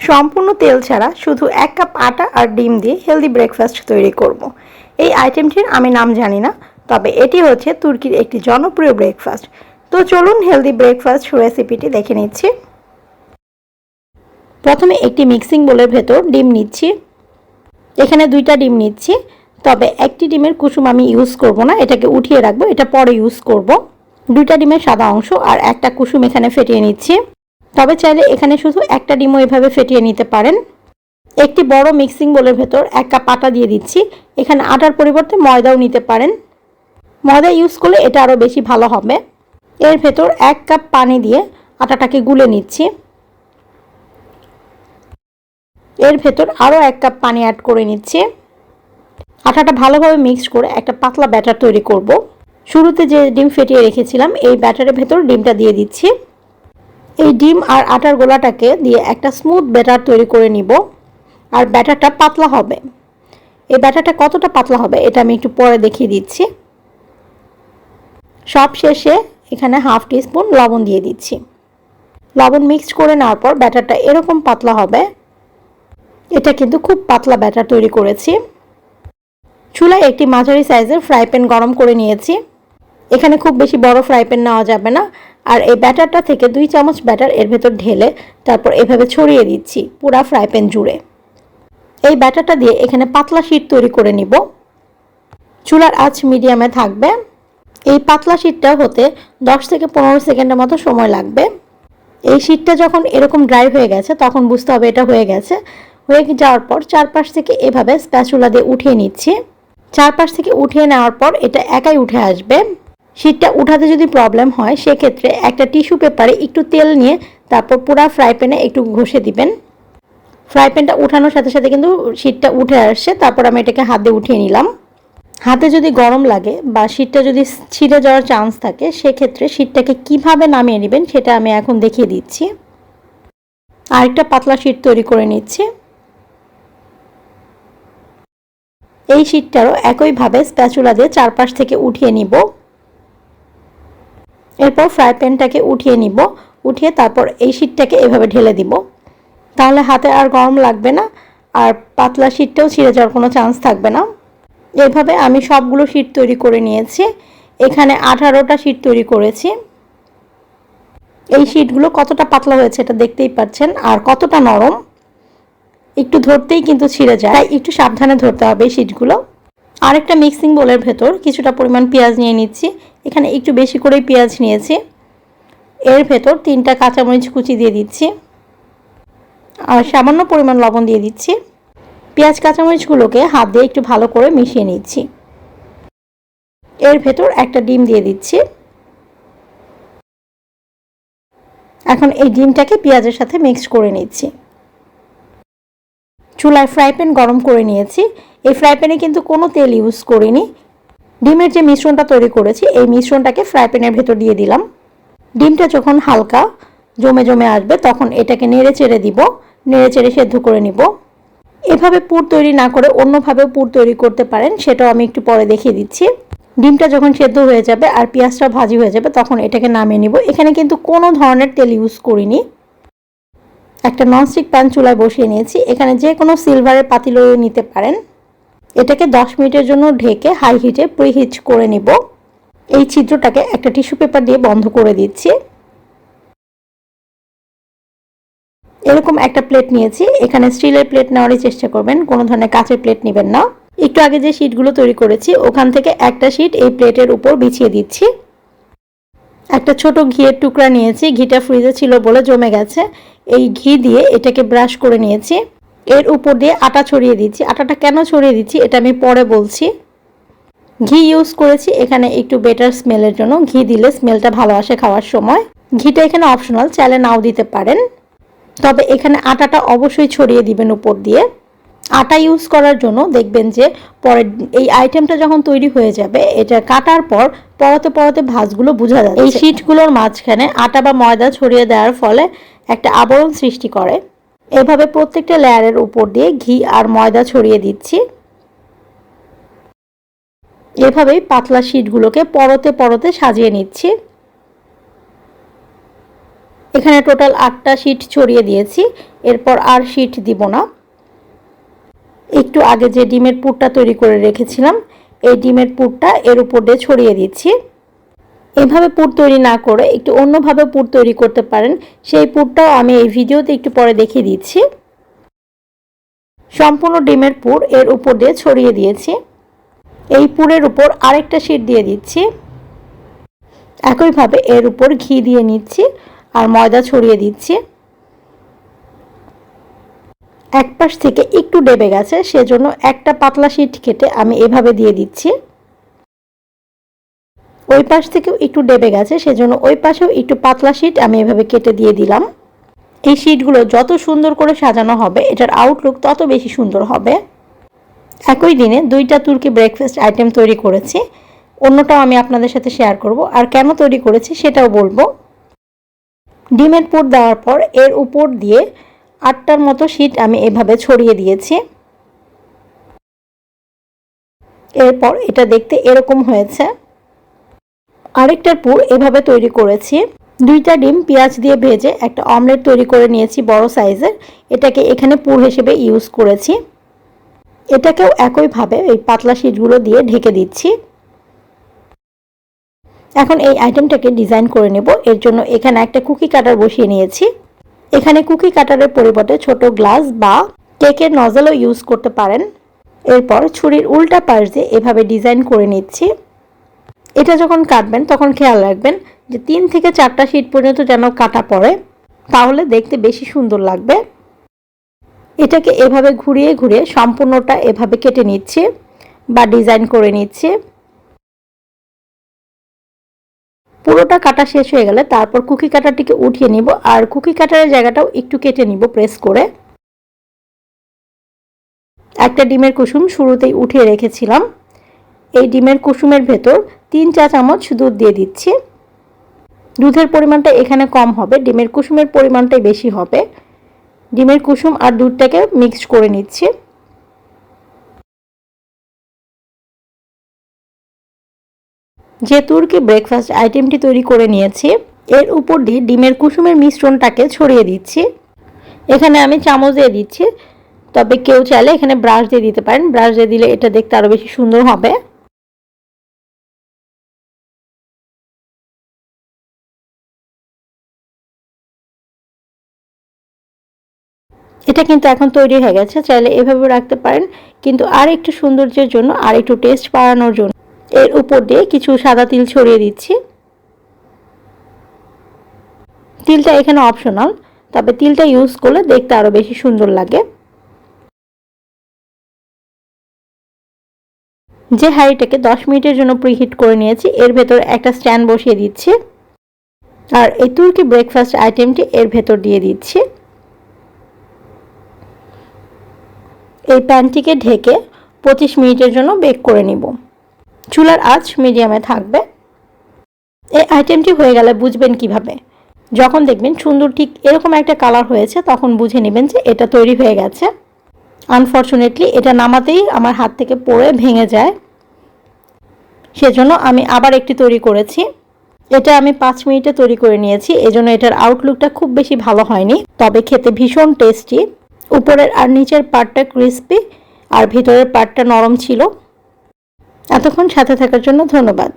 সম্পূর্ণ তেল ছাড়া শুধু 1 কাপ আটা আর ডিম দিয়ে হেলদি ব্রেকফাস্ট তৈরি করব। এই আইটেমটির আমি নাম জানি না, তবে এটি হচ্ছে তুর্কির একটি জনপ্রিয় ব্রেকফাস্ট। তো চলুন হেলদি ব্রেকফাস্ট রেসিপিটি দেখে নিচ্ছি। প্রথমে একটি মিক্সিং বোলের ভেতর ডিম নিচ্ছি। এখানে 2টা ডিম নিচ্ছি, তবে একটি ডিমের কুসুম আমি ইউজ করব না, এটাকে উঠিয়ে রাখবো, এটা পরে ইউজ করব। 2টা ডিমের সাদা অংশ আর একটা কুসুম এখানে ফেটিয়ে নিচ্ছি। তবে চাইলে এখানে শুধু একটা ডিমও এভাবে ফেটিয়ে নিতে পারেন। একটি বড় মিক্সিং বোলের ভেতর 1 কাপ আটা দিয়ে দিচ্ছি। এখানে আটার পরিবর্তে ময়দাও নিতে পারেন, ময়দা ইউজ করলে এটা আরও বেশি ভালো হবে। এর ভেতর 1 কাপ পানি দিয়ে আটাটাকে গুলে নিচ্ছি। এর ভেতর আরও 1 কাপ পানি অ্যাড করে নিচ্ছি। আটাটা ভালোভাবে মিক্স করে একটা পাতলা ব্যাটার তৈরি করব। শুরুতে যে ডিম ফেটিয়ে রেখেছিলাম এই ব্যাটারের ভেতর ডিমটা দিয়ে দিচ্ছি। এই ডিম আর আটার গোলাটাকে দিয়ে একটা স্মুথ ব্যাটার তৈরি করে নিব। আর ব্যাটারটা পাতলা হবে। এই ব্যাটারটা কতটা পাতলা হবে এটা আমি একটু পরে দেখিয়ে দিচ্ছি। সব শেষে এখানে হাফ টিস্পুন লবণ দিয়ে দিচ্ছি। লবণ মিক্স করে নেওয়ার পর ব্যাটারটা এরকম পাতলা হবে। এটা কিন্তু খুব পাতলা ব্যাটার তৈরি করেছি। চুলায় একটি মাঝারি সাইজের ফ্রাই প্যান গরম করে নিয়েছি। এখানে খুব বেশি বড় ফ্রাই প্যান নেওয়া যাবে না। আর এই ব্যাটারটা থেকে 2 চামচ ব্যাটার এর ভেতর ঢেলে তারপর এভাবে ছড়িয়ে দিচ্ছি পুরা ফ্রাই প্যান জুড়ে। এই ব্যাটারটা দিয়ে এখানে পাতলা শীট তৈরি করে নিব। চুলার আঁচ মিডিয়ামে থাকবে। এই পাতলা শীটটা হতে 10 থেকে 15 সেকেন্ডের মতো সময় লাগবে। এই শীটটা যখন এরকম ড্রাই হয়ে গেছে তখন বুঝতে হবে এটা হয়ে গেছে। হয়ে যাওয়ার পর চারপাশ থেকে এভাবে স্প্যাচুলা দিয়ে উঠিয়ে নিচ্ছি। চারপাশ থেকে উঠিয়ে নেওয়ার পর এটা একাই উঠে আসবে। শীটটা উঠাতে যদি প্রবলেম হয় সেক্ষেত্রে একটা টিস্যু পেপারে একটু তেল নিয়ে তারপর পুরা ফ্রাই প্যানে একটু ঘষে দিবেন। ফ্রাই প্যানটা উঠানোর সাথে সাথে কিন্তু শীটটা উঠে আসছে। তারপর আমি এটাকে হাত দিয়ে উঠিয়ে নিলাম। হাতে যদি গরম লাগে বা শীটটা যদি ছিঁড়ে যাওয়ার চান্স থাকে সেক্ষেত্রে শীটটাকে কিভাবে নামিয়ে নেবেন সেটা আমি এখন দেখিয়ে দিচ্ছি। আরেকটা পাতলা শীট তৈরি করে নিচ্ছি। এই শীটটারও একইভাবে স্প্যাচুলা দিয়ে চারপাশ থেকে উঠিয়ে নিব। এরপর ফ্রাই প্যানটাকে উঠিয়ে নিব। উঠিয়ে তারপর এই শীটটাকে এভাবে ঢেলে দিব। তাহলে হাতে আর গরম লাগবে না, আর পাতলা শীটটাও ছিঁড়ে যাওয়ার কোনো চান্স থাকবে না। এইভাবে আমি সবগুলো শীট তৈরি করে নিয়েছি। এখানে 18টা শীট তৈরি করেছি। এই শীটগুলো কতটা পাতলা হয়েছে এটা দেখতেই পাচ্ছেন, আর কতটা নরম। একটু ধরতেই কিন্তু ছিঁড়ে যায়, তাই একটু সাবধানে ধরতে হবে এই শীটগুলো। আরেকটা মিক্সিং বোলের ভেতর কিছুটা পরিমাণ পেঁয়াজ নিয়ে নিচ্ছি। এখানে একটু বেশি করেই পেঁয়াজ নিয়েছি। এর ভেতর 3টা কাঁচামরিচ কুচি দিয়ে দিচ্ছি আর সামান্য পরিমাণ লবণ দিয়ে দিচ্ছি। পেঁয়াজ কাঁচামরিচগুলোকে হাত দিয়ে একটু ভালো করে মিশিয়ে নিচ্ছি। এর ভেতর একটা ডিম দিয়ে দিচ্ছি। এখন এই ডিমটাকে পেঁয়াজের সাথে মিক্স করে নিচ্ছি। চুলায় ফ্রাই প্যান গরম করে নিয়েছি। এই ফ্রাই প্যানে কিন্তু কোনো তেল ইউজ করিনি। ডিমের যে মিশ্রণটা তৈরি করেছি এই মিশ্রণটাকে ফ্রাই প্যানের ভেতর দিয়ে দিলাম। ডিমটা যখন হালকা জমে জমে আসবে তখন এটাকে নেড়ে চেড়ে দিব। নেড়ে চেড়ে সেদ্ধ করে নিব। এভাবে পুর তৈরি না করে অন্যভাবেও পুর তৈরি করতে পারেন, সেটাও আমি একটু পরে দেখিয়ে দিচ্ছি। ডিমটা যখন সেদ্ধ হয়ে যাবে আর পেঁয়াজটা ভাজি হয়ে যাবে তখন এটাকে নামিয়ে নিব। এখানে কিন্তু কোনো ধরনের তেল ইউজ করিনি। একটা ননস্টিক প্যান চুলায় বসিয়ে নিয়েছি। এখানে যে কোনো সিলভারের পাতিলও নিতে পারেন। এটাকে 10 মিনিটের জন্য ঢেকে হাই হিটে প্রিহিট করে নিব। এই ছিদ্রটাকে একটা টিস্যু পেপার দিয়ে বন্ধ করে দিচ্ছি। এরকম একটা প্লেট নিয়েছি। এখানে স্টিলের প্লেট নেওয়ারই চেষ্টা করবেন, কোনো ধরনের কাঁচের প্লেট নেবেন না। একটু আগে যে শীটগুলো তৈরি করেছি ওখান থেকে একটা শীট এই প্লেটের উপর বিছিয়ে দিচ্ছি। একটা ছোট ঘিয়ের টুকরা নিয়েছি। ঘিটা ফ্রিজে ছিল বলে জমে গেছে। এই ঘি দিয়ে এটাকে ব্রাশ করে নিয়েছি। এর উপর দিয়ে আটা ছড়িয়ে দিচ্ছি। আটাটা কেন ছড়িয়ে দিচ্ছি এটা আমি পরে বলছি। ঘি ইউজ করেছি এখানে একটু বেটার স্মেলের জন্য। ঘি দিলে স্মেলটা ভালো আসে খাওয়ার সময়। ঘিটা এখানে অপশনাল, চাইলে নাও দিতে পারেন। তবে এখানে আটাটা অবশ্যই ছড়িয়ে দিবেন উপর দিয়ে। আটা ইউজ করার জন্য দেখবেন যে পরে এই আইটেমটা যখন তৈরি হয়ে যাবে এটা কাটার পর পরতে পরতে ভাঁজগুলো বোঝা যাচ্ছে। এই শীটগুলোর মাঝখানে আটা বা ময়দা ছড়িয়ে দেওয়ার ফলে একটা আবরণ সৃষ্টি করে। এভাবে প্রত্যেকটা লেয়ারের উপর দিয়ে ঘি আর ময়দা ছড়িয়ে দিচ্ছি। এভাবেই পাতলা শীটগুলোকে পরতে পরতে সাজিয়ে নিচ্ছি। এখানে টোটাল 8টা শীট ছড়িয়ে দিয়েছি, এরপর আর শীট দিব না। একটু আগে যে ডিমের পুরটা তৈরি করে রেখেছিলাম, এই ডিমের পুরটা এর উপর দিয়ে ছড়িয়ে দিচ্ছি। এভাবে পুর তৈরি না করে একটু অন্যভাবে পুর তৈরি করতে পারেন, সেই পুরটাও আমি এই ভিডিওতে একটু পরে দেখিয়ে দিচ্ছি। সম্পূর্ণ ডিমের পুর এর উপর দিয়ে ছড়িয়ে দিয়েছি। এই পুরের উপর আরেকটা শীট দিয়ে দিচ্ছি। একইভাবে এর উপর ঘি দিয়ে নিচ্ছি আর ময়দা ছড়িয়ে দিচ্ছি। এক পাশ থেকে একটু ডেবে গেছে, সেজন্য একটা পাতলা শীট কেটে আমি এভাবে দিয়ে দিচ্ছি। ওই পাশ থেকেও একটু ডেবে গেছে, সেজন্য ওই পাশেও একটু পাতলা শীট আমি এভাবে কেটে দিয়ে দিলাম। এই শীটগুলো যত সুন্দর করে সাজানো হবে, এটার আউটলুক তত বেশি সুন্দর হবে। একই দিনে 2টা তুর্কি ব্রেকফাস্ট আইটেম তৈরি করেছি, অন্যটাও আমি আপনাদের সাথে শেয়ার করব, আর কেন তৈরি করেছি সেটাও বলবো। ডিমের পুর দেওয়ার পর এর উপর দিয়ে 8টার মতো শীট আমি এভাবে ছড়িয়ে দিয়েছি। এরপর এটা দেখতে এরকম হয়েছে। আরেকটার পুর এভাবে তৈরি করেছি। 2টা ডিম পেঁয়াজ দিয়ে ভেজে একটা অমলেট তৈরি করে নিয়েছি বড় সাইজের, এটাকে এখানে পুর হিসেবে ইউজ করেছি। এটাকেও একইভাবে এই পাতলা শীটগুলো দিয়ে ঢেকে দিচ্ছি। এখন এই আইটেমটাকে ডিজাইন করে নেব। এর জন্য এখানে একটা কুকি কাটার বসিয়ে নিয়েছি। এখানে কুকি কাটারের পরিবর্তে ছোট গ্লাস বা কেকের নজলও ইউজ করতে পারেন। এরপর ছুরির উল্টা পাশ দিয়ে এভাবে ডিজাইন করে নিচ্ছি। এটা যখন কাটবেন তখন খেয়াল রাখবেন যে 3 থেকে 4টা শীট পর্যন্ত যেন কাটা পড়ে, তাহলে দেখতে বেশি সুন্দর লাগবে। এটাকে এভাবে ঘুরিয়ে ঘুরিয়ে সম্পূর্ণটা এভাবে কেটে নিচ্ছি বা ডিজাইন করে নিচ্ছি। পুরোটা কাটা শেষ হয়ে গেলে তারপর কুকি কাটারটিকে উঠিয়ে নিব, আর কুকি কাটারের জায়গাটাও একটু কেটে নিব প্রেস করে। একটা ডিমের কুসুম শুরুতেই উঠিয়ে রেখেছিলাম। এই ডিমের কুসুমের ভেতর 3 চা চামচ দুধ দিয়ে দিচ্ছি। দুধের পরিমাণটা এখানে কম হবে, ডিমের কুসুমের পরিমাণটাই বেশি হবে। ডিমের কুসুম আর দুধটাকে মিক্সড করে নিচ্ছি। যে তুর্কি ব্রেকফাস্ট আইটেমটি তৈরি করে নিয়েছি, এর উপর দিয়ে ডিমের কুসুমের মিশ্রণটাকে ছড়িয়ে দিচ্ছি। এখানে আমি চামচ দিয়ে দিচ্ছি, তবে কেউ চাইলে এখানে ব্রাশ দিয়ে দিতে পারেন। ব্রাশ দিয়ে দিলে এটা দেখতে আরও বেশি সুন্দর হবে। এটা কিন্তু এখন তৈরি হয়ে গেছে, চাইলে এভাবে রাখতে পারেন, কিন্তু আর একটু সৌন্দর্যের জন্য আর একটু টেস্ট বাড়ানোর জন্য এর উপর দিয়ে কিছু সাদা তিল ছড়িয়ে দিচ্ছি। তিলটা এখানে অপশনাল, তবে তিলটা ইউজ করলে দেখতে আরও বেশি সুন্দর লাগে। যে হাঁড়িটাকে 10 মিনিটের জন্য প্রিহিট করে নিয়েছি, এর ভেতর একটা স্ট্যান্ড বসিয়ে দিচ্ছি আর এই তুর্কি ব্রেকফাস্ট আইটেমটি এর ভেতর দিয়ে দিচ্ছি। এই প্যানটিকে ঢেকে 25 মিনিটের জন্য বেক করে নিব। চুলার আঁচ মিডিয়ামে থাকবে। এই আইটেমটি হয়ে গেলে বুঝবেন কিভাবে? যখন দেখবেন সুন্দর ঠিক এরকম একটা কালার হয়েছে, তখন বুঝে নেবেন যে এটা তৈরি হয়ে গেছে। আনফর্চুনেটলি এটা নামাতেই আমার হাত থেকে পড়ে ভেঙে যায়, সেজন্য আমি আবার একটি তৈরি করেছি। এটা আমি 5 মিনিটে তৈরি করে নিয়েছি, এজন্য এটার আউটলুকটা খুব বেশি ভালো হয়নি, তবে খেতে ভীষণ টেস্টি। উপরের আর নিচের পার্টটা ক্রিস্পি আর ভিতরের পার্টটা নরম ছিল। এতক্ষণ সাথে থাকার জন্য ধন্যবাদ।